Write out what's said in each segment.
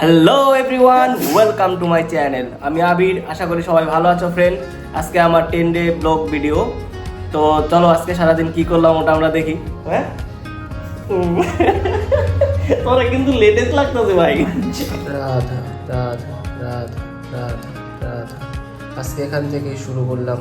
Hello everyone, welcome to my channel. আমি আবির, আশা করি সবাই ভালো আছো ফ্রেন্ড। আজকে আমার 10 ডে ব্লগ ভিডিও। তো চলো আজকে সারাদিন কি করলাম ওটা আমরা দেখি। হ্যাঁ তোরা কিন্তু লেটেস্ট লাগতেছে ভাই। রাধা রাধা রাধা রাধা রাধা, আজকে এখান থেকেই শুরু করলাম।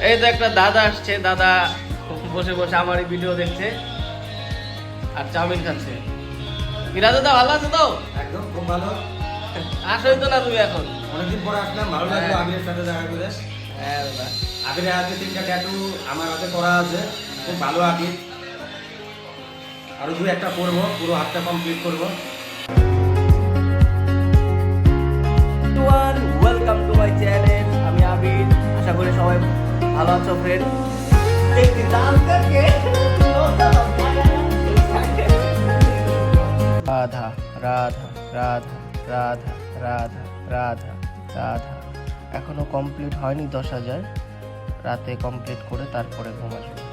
এই তো একটা দাদা আসছে, দাদা বসে বসে আমার এই ভিডিও দেখছে আর চাউমিন খাচ্ছে। কিরা দাদা ভালো আছে তো? একদম খুব ভালো। আসোই তো না তুমি এখন? অনেকদিন পর আসলাম, ভালো লাগলো আবিরের সাথে দেখা করে। হ্যাঁ দাদা, আবিরের হাতে 3টা ট্যাটু আমার হাতে করা আছে, খুব ভালো আবির। আরো 2-1টা করবো, পুরো হাতটা কমপ্লিট করবো। Welcome to my channel. আমি আবির, আশা করি সবাই ভালো আছো ফ্রেন্ড। রাধা রাধা রাধা রাধা রাধা রাধা রাধা, এখনো কমপ্লিট হয়নি 10,000। রাতে কমপ্লিট করে তারপরে ঘুমাবো।